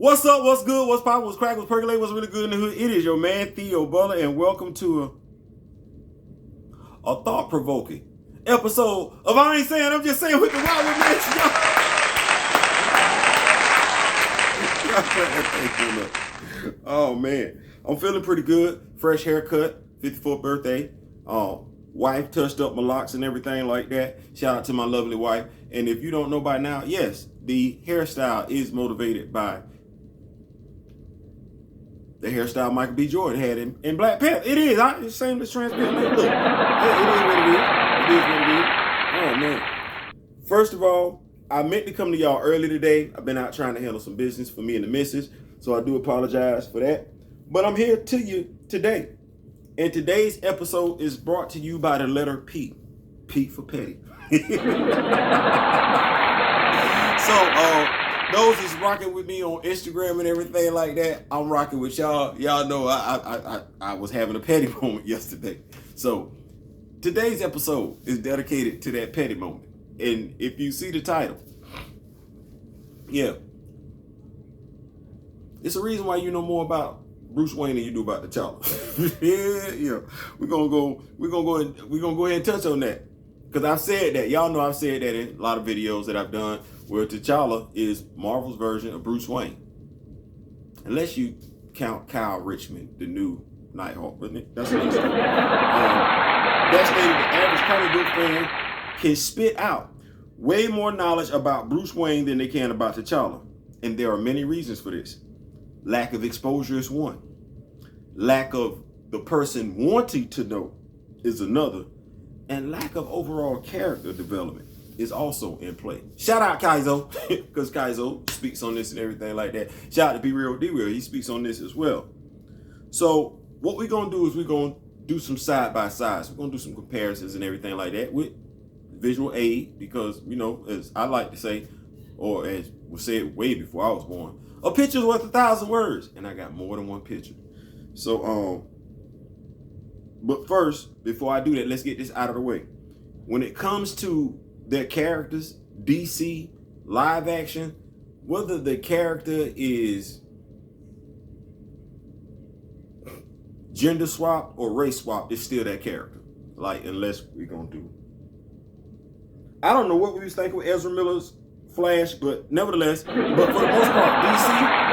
What's up? What's good? What's poppin'? What's crackin'? What's percolating? What's really good in the hood? It is your man Theo Butler, and welcome to a thought-provoking episode of I Ain't Saying, I'm Just Saying with the Wild Man. Oh man, I'm feeling pretty good. Fresh haircut, 54th birthday. Wife touched up my locks and everything like that. Shout out to my lovely wife. And if you don't know by now, yes, the hairstyle is motivated by the hairstyle Michael B. Jordan had in Black Panther. It is. It's shameless transparent. Look, it is what it is. It is what it is. Oh, man. First of all, I meant to come to y'all early today. I've been out trying to handle some business for me and the missus, so I do apologize for that. But I'm here to you today. And today's episode is brought to you by the letter P. P for petty. So, those is rocking with me on Instagram and everything like that, I'm rocking with y'all. Y'all know I was having a petty moment yesterday. So today's episode is dedicated to that petty moment. And if you see the title, yeah, it's a reason why you know more about Bruce Wayne than you do about T'Challa. yeah. We're gonna go ahead and touch on that. Because I've said that. Y'all know I've said that in a lot of videos that I've done where T'Challa is Marvel's version of Bruce Wayne. Unless you count Kyle Richmond, the new Nighthawk, wasn't it? That's another story. That stated the average comic book fan can spit out way more knowledge about Bruce Wayne than they can about T'Challa. And there are many reasons for this. Lack of exposure is one. Lack of the person wanting to know is another. And lack of overall character development is also in play. Shout out Kaizo, because Kaizo speaks on this and everything like that. Shout out to Be Real D-Real, he speaks on this as well. So what we're going to do is we're going to do some side-by-sides. We're going to do some comparisons and everything like that with visual aid, because, you know, as I like to say, or as was said way before I was born, a picture's worth 1,000 words, and I got more than one picture. So, but first, before I do that, let's get this out of the way. When it comes to their characters, DC, live action, whether the character is gender swapped or race swapped, it's still that character. Like, unless we're going to do. I don't know what we was thinking with Ezra Miller's Flash, but nevertheless, but for the most part, DC,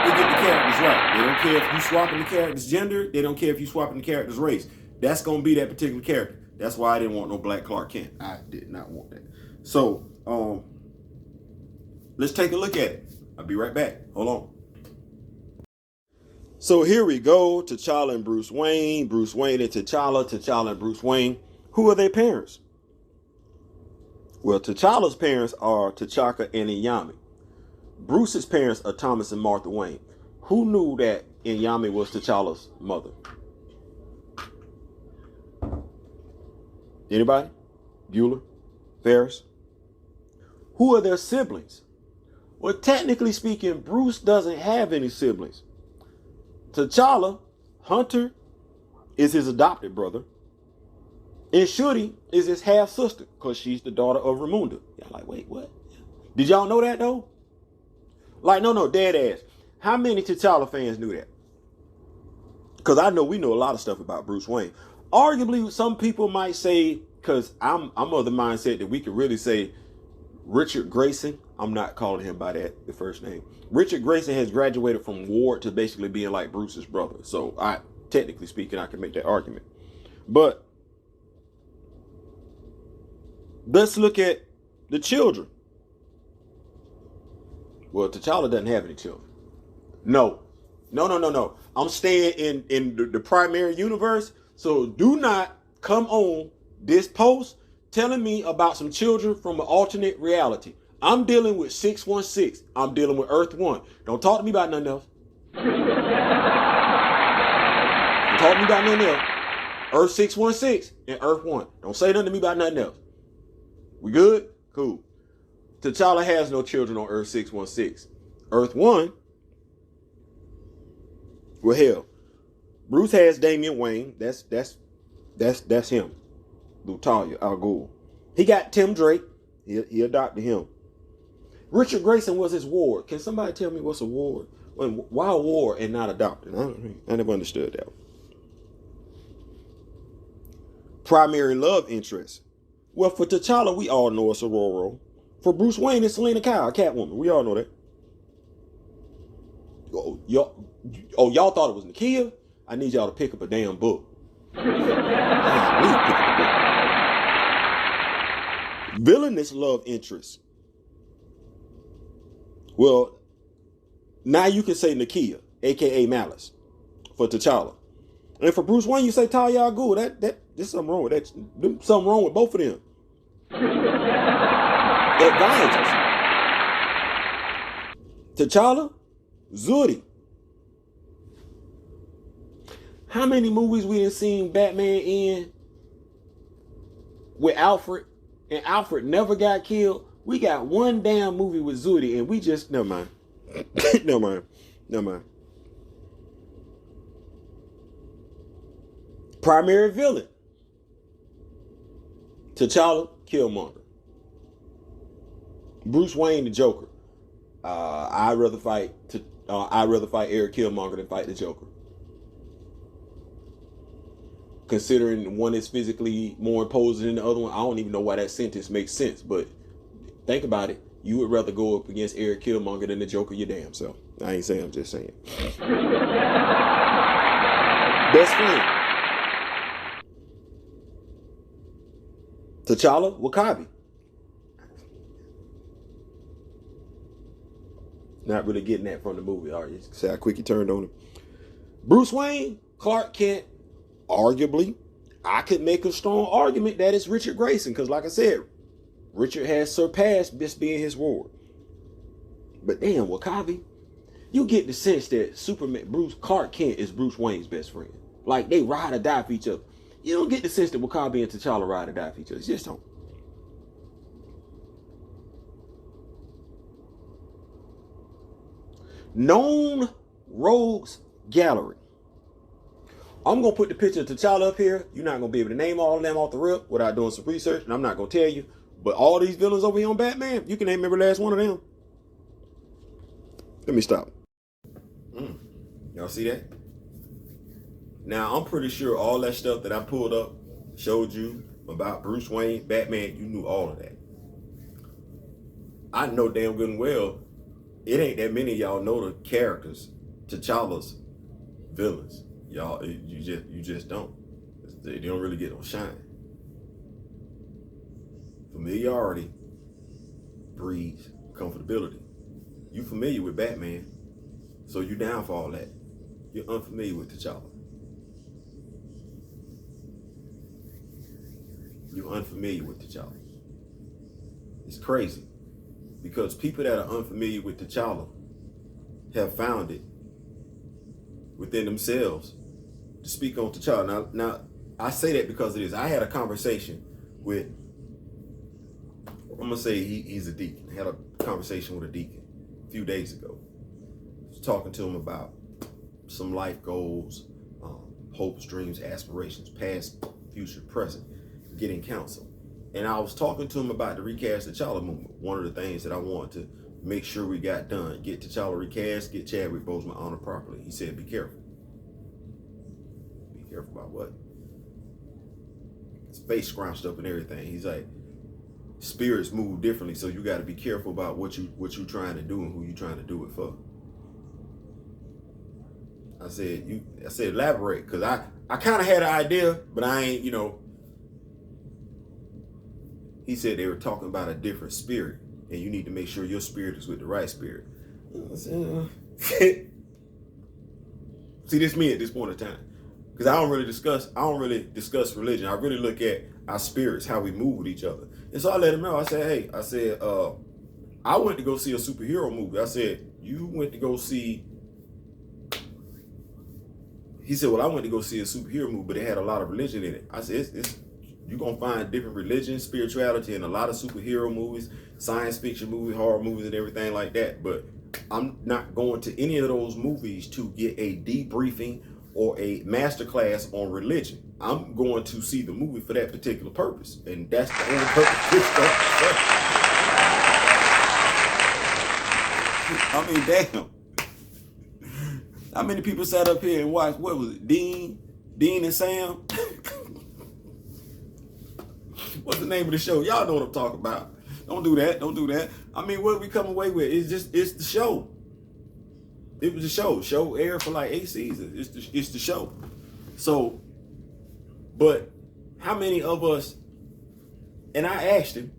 they get the characters right. They don't care if you swapping the character's gender. They don't care if you swapping the character's race. That's going to be that particular character. That's why I didn't want no Black Clark Kent. I did not want that. So, let's take a look at it. I'll be right back. Hold on. So here we go. T'Challa and Bruce Wayne. Bruce Wayne and T'Challa. T'Challa and Bruce Wayne. Who are their parents? Well, T'Challa's parents are T'Chaka and Inyami. Bruce's parents are Thomas and Martha Wayne. Who knew that Inyami was T'Challa's mother? Anybody? Bueller? Ferris? Who are their siblings? Well, technically speaking, Bruce doesn't have any siblings. T'Challa, Hunter, is his adopted brother. And Shuri is his half-sister, because she's the daughter of Ramunda. Y'all like, wait, what? Did y'all know that, though? Like, no, dead ass. How many T'Challa fans knew that? Because I know we know a lot of stuff about Bruce Wayne. Arguably, some people might say, because I'm of the mindset that we could really say Richard Grayson. I'm not calling him by that, the first name. Richard Grayson has graduated from Ward to basically being like Bruce's brother. So, technically speaking, I can make that argument. But let's look at the children. Well, T'Challa doesn't have any children. No. I'm staying in the primary universe. So do not come on this post telling me about some children from an alternate reality. I'm dealing with 616. I'm dealing with Earth 1. Don't talk to me about nothing else. Don't talk to me about nothing else. Earth 616 and Earth 1. Don't say nothing to me about nothing else. We good? Cool. T'Challa has no children on Earth 616. Earth 1, well, hell, Bruce has Damian Wayne. That's him. Lutalia Al Ghul. He got Tim Drake. He adopted him. Richard Grayson was his ward. Can somebody tell me what's a ward? Why war and not adopted? I never understood that. Primary love interest. Well, for T'Challa, we all know it's Aurora. For Bruce Wayne, it's Selena Kyle, Catwoman. We all know that. Y'all thought it was Nakia? I need y'all to pick up a damn book. Villainous love interest. Well, now you can say Nakia, aka Malice, for T'Challa. And for Bruce Wayne, you say Talia al Ghul. There's something wrong with that. There's something wrong with both of them. Advantages. T'Challa, Zuri. How many movies we done seen Batman in with Alfred, and Alfred never got killed? We got one damn movie with Zuri, and we just never mind. Never mind. Primary villain. T'Challa, Killmonger. Bruce Wayne, the Joker. I'd rather fight Eric Killmonger than fight the Joker. Considering one is physically more imposing than the other one, I don't even know why that sentence makes sense. But think about it. You would rather go up against Eric Killmonger than the Joker your damn self. I ain't saying, I'm just saying. Best friend. T'Challa, W'Kabi. Not really getting that from the movie, are you? See how quick he turned on him. Bruce Wayne, Clark Kent. Arguably, I could make a strong argument that it's Richard Grayson, because like I said, Richard has surpassed this being his ward. But damn, W'Kabi, you get the sense that Clark Kent is Bruce Wayne's best friend. Like, they ride or die for each other. You don't get the sense that W'Kabi and T'Challa ride or die for each other. You just don't. Known rogues gallery. I'm going to put the picture of T'Challa up here. You're not going to be able to name all of them off the rip without doing some research, and I'm not going to tell you. But all these villains over here on Batman, you can name every last one of them. Let me stop. Y'all see that? Now, I'm pretty sure all that stuff that I pulled up, showed you about Bruce Wayne, Batman, you knew all of that. I know damn good and well, it ain't that many of y'all know the characters, T'Challa's villains. Y'all, you just don't. They don't really get no shine. Familiarity breeds comfortability. You familiar with Batman, so you down for all that. You're unfamiliar with T'Challa. You're unfamiliar with T'Challa. It's crazy, because people that are unfamiliar with T'Challa have found it within themselves to speak on T'Challa. Now, I say that because it is. I had a conversation with, I'm going to say he's a deacon. I had a conversation with a deacon a few days ago. I was talking to him about some life goals, hopes, dreams, aspirations, past, future, present, getting counsel. And I was talking to him about the recast T'Challa movement. One of the things that I wanted to make sure we got done, get T'Challa recast, get Chadwick Boseman honored properly. He said, be careful. Be careful about what? His face scrunched up and everything. He's like, spirits move differently, so you got to be careful about what you trying to do and who you trying to do it for. I said elaborate, because I kind of had an idea, but I ain't, He said they were talking about a different spirit, and you need to make sure your spirit is with the right spirit. I said, See, this me at this point in time, because I don't really discuss religion. I really look at our spirits, how we move with each other. And so I let him know. I said, hey, I went to go see a superhero movie. I said, you went to go see. He said, well, I went to go see a superhero movie, but it had a lot of religion in it. I said, you're going to find different religions, spirituality in a lot of superhero movies, science fiction movies, horror movies, and everything like that. But I'm not going to any of those movies to get a debriefing or a masterclass on religion. I'm going to see the movie for that particular purpose. And that's the only purpose. I mean, damn. How many people sat up here and watched, what was it, Dean and Sam? What's the name of the show? Y'all know what I'm talking about. Don't do that. Don't do that. I mean, what we come away with? It's the show. It was a show. Show aired for like 8 seasons. It's the show. So, but how many of us, and I asked him,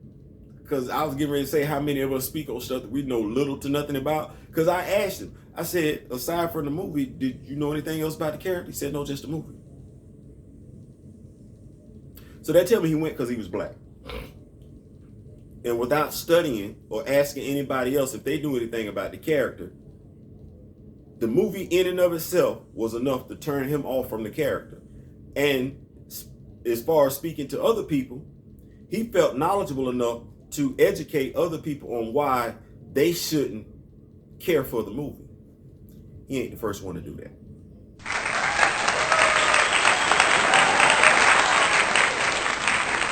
because I was getting ready to say how many of us speak on stuff that we know little to nothing about. Because I asked him, I said, aside from the movie, did you know anything else about the character? He said, no, just the movie. So that tell me he went because he was black. And without studying or asking anybody else if they knew anything about the character, the movie in and of itself was enough to turn him off from the character. And as far as speaking to other people, he felt knowledgeable enough to educate other people on why they shouldn't care for the movie. He ain't the first one to do that.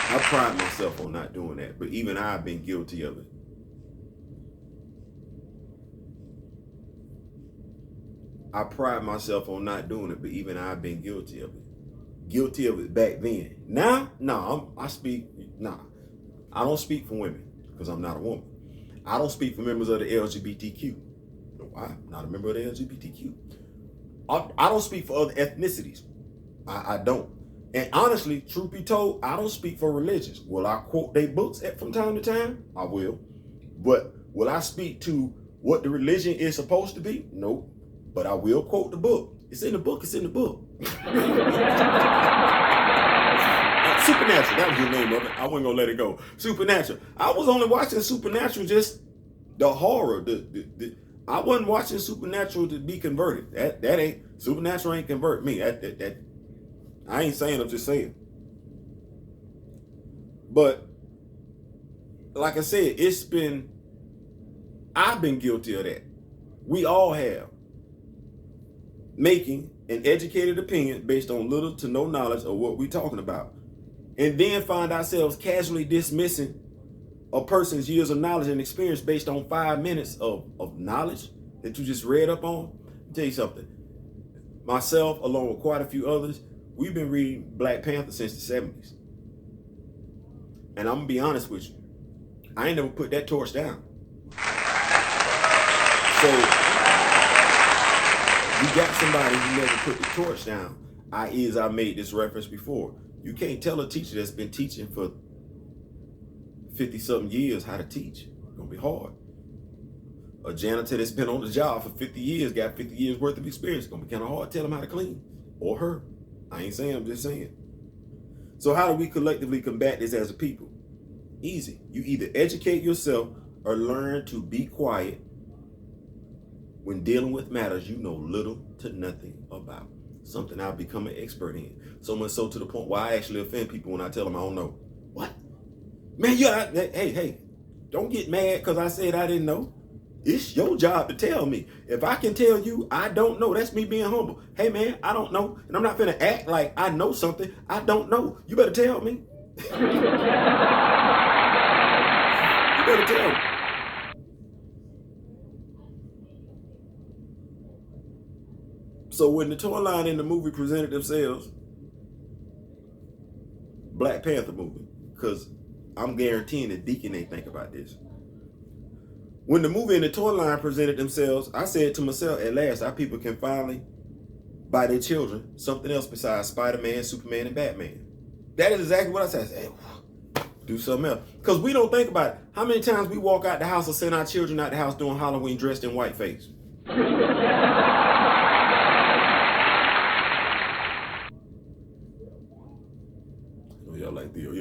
I pride myself on not doing that, but even I've been guilty of it. I pride myself on not doing it, but even I've been guilty of it. Guilty of it back then. Now, I don't speak for women because I'm not a woman. I don't speak for members of the LGBTQ. I'm not a member of the LGBTQ. I don't speak for other ethnicities. I don't. And honestly, truth be told, I don't speak for religions. Will I quote their books from time to time? I will. But will I speak to what the religion is supposed to be? No. But I will quote the book. It's in the book. It's in the book. Supernatural. That was the name of it. I wasn't going to let it go. Supernatural. I was only watching Supernatural just the horror. I wasn't watching Supernatural to be converted. That ain't, Supernatural ain't convert me. I ain't saying, I'm just saying. But like I said, I've been guilty of that. We all have. Making an educated opinion based on little to no knowledge of what we're talking about. And then find ourselves casually dismissing a person's years of knowledge and experience based on 5 minutes of knowledge that you just read up on. I'll tell you something. Myself, along with quite a few others, we've been reading Black Panther since the 70s. And I'm going to be honest with you. I ain't never put that torch down. So, you got somebody who never put the torch down. I.e., as I made this reference before, you can't tell a teacher that's been teaching for 50-something years how to teach. It's going to be hard. A janitor that's been on the job for 50 years, got 50 years worth of experience. It's going to be kind of hard to tell them how to clean. Or her. I ain't saying, I'm just saying. So how do we collectively combat this as a people? Easy. You either educate yourself or learn to be quiet when dealing with matters you know little to nothing about. Something I've become an expert in. So much so to the point where I actually offend people when I tell them I don't know. What? Man, hey, don't get mad because I said I didn't know. It's your job to tell me. If I can tell you I don't know, that's me being humble. Hey man, I don't know. And I'm not finna act like I know something I don't know. You better tell me. You better tell me. So when the toy line in the movie presented themselves, Black Panther movie, because I'm guaranteeing that Deacon ain't think about this. When the movie and the toy line presented themselves, I said to myself, at last, our people can finally buy their children something else besides Spider-Man, Superman, and Batman. That is exactly what I said. I said, hey, do something else. Because we don't think about it. How many times we walk out the house or send our children out the house doing Halloween dressed in whiteface? Y'all like Theo.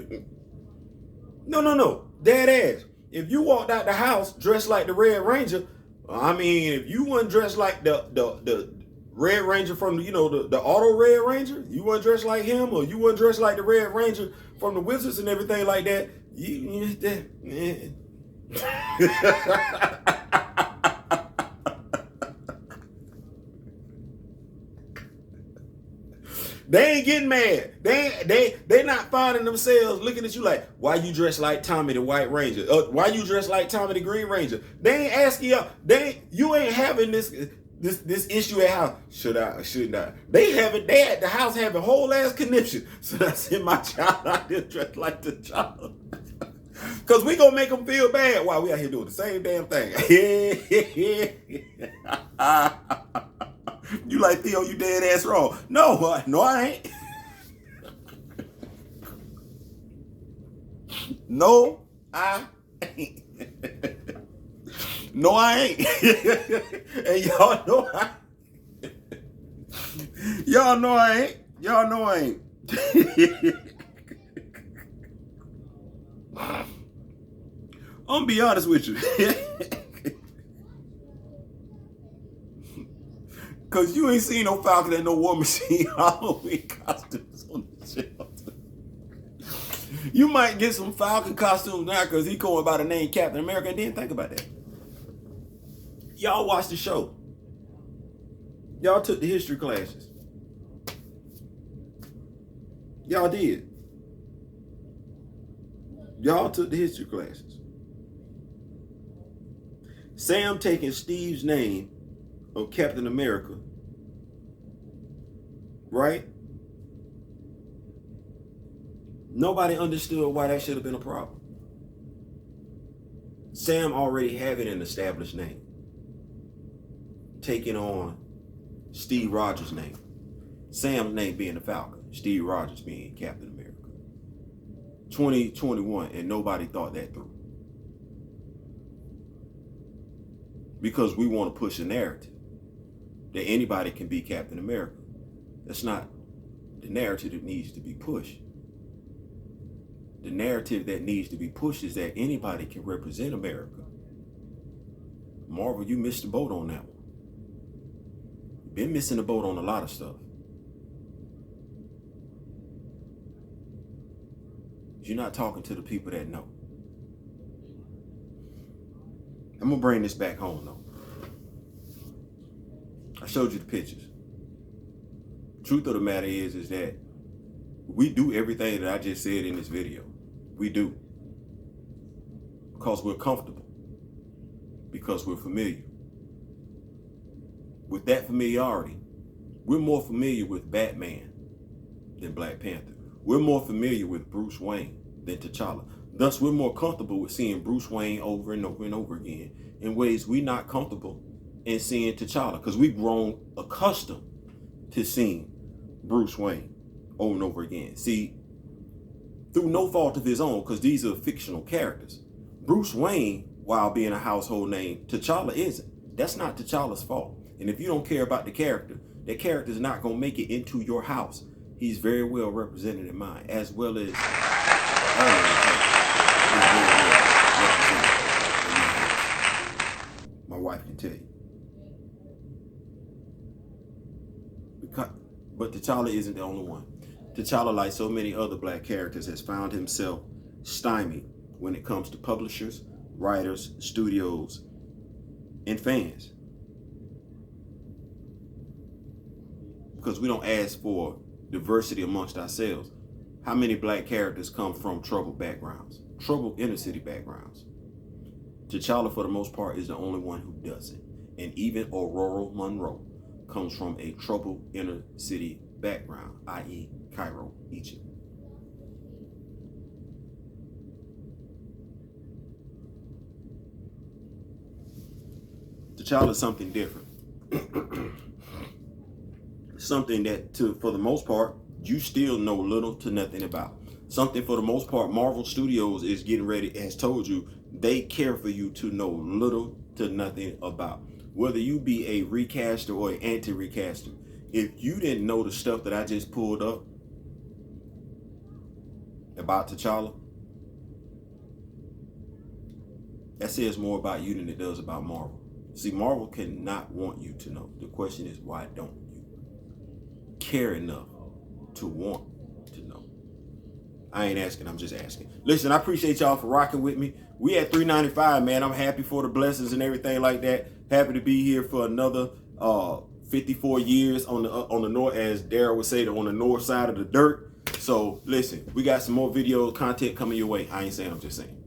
No. Dead ass. If you walked out the house dressed like the Red Ranger, I mean, if you weren't dressed like the Red Ranger from the auto Red Ranger, you weren't dressed like him, or you weren't dressed like the Red Ranger from the Wizards and everything like that, They ain't getting mad. They not finding themselves looking at you like, why you dressed like Tommy the White Ranger? Why you dressed like Tommy the Green Ranger? They ain't asking y'all. You ain't having this. This issue at house. Should I or should not? They at the house having whole ass conniption. So I send my child out there dressed like the child. Cause we gonna make them feel bad while we out here doing the same damn thing. You like, Theo, you dead ass wrong. No, I ain't. No, I ain't. No, I ain't. And y'all know y'all know I ain't. Y'all know I ain't. I'm gonna be honest with you. Cause you ain't seen no Falcon and no War Machine Halloween costumes on the shelf. You might get some Falcon costumes now because he going by the name Captain America and didn't think about that. Y'all watched the show. Y'all took the history classes. Y'all did. Y'all took the history classes. Sam taking Steve's name of Captain America, right? Nobody understood why that should have been a problem. Sam already having an established name, taking on Steve Rogers' name. Sam's name being the Falcon, Steve Rogers being Captain America. 2021, and nobody thought that through. Because we want to push a narrative that anybody can be Captain America. That's not the narrative that needs to be pushed. The narrative that needs to be pushed is that anybody can represent America. Marvel, you missed the boat on that one. You've been missing the boat on a lot of stuff. You're not talking to the people that know. I'm gonna bring this back home though. I showed you the pictures. Truth of the matter is that we do everything that I just said in this video. We do. Because we're comfortable. Because we're familiar. With that familiarity, we're more familiar with Batman than Black Panther. We're more familiar with Bruce Wayne than T'Challa. Thus, we're more comfortable with seeing Bruce Wayne over and over and over again in ways we're not comfortable in seeing T'Challa, because we've grown accustomed to seeing Bruce Wayne over and over again. See, through no fault of his own, because these are fictional characters. Bruce Wayne, while being a household name, T'Challa isn't. That's not T'Challa's fault. And if you don't care about the character, that character is not going to make it into your house. He's very well represented in mine, as well as all of the characters. My wife can tell you. But T'Challa isn't the only one. T'Challa, like so many other black characters, has found himself stymied when it comes to publishers, writers, studios, and fans. Because we don't ask for diversity amongst ourselves. How many black characters come from troubled backgrounds? Troubled inner city backgrounds. T'Challa, for the most part, is the only one who doesn't. And even Aurora Monroe comes from a troubled inner city background, i.e. Cairo, Egypt. T'Challa is something different. Something that, for the most part, you still know little to nothing about. Something, for the most part, Marvel Studios is getting ready, has told you, they care for you to know little to nothing about. Whether you be a recaster or an anti-recaster, if you didn't know the stuff that I just pulled up about T'Challa, that says more about you than it does about Marvel. See, Marvel cannot want you to know. The question is, why don't you care enough to want to know? I ain't asking, I'm just asking. Listen, I appreciate y'all for rocking with me. We at 395, man. I'm happy for the blessings and everything like that. Happy to be here for another 54 years on the north, as Daryl would say, on the north side of the dirt. So listen, we got some more video content coming your way. I ain't saying, I'm just saying.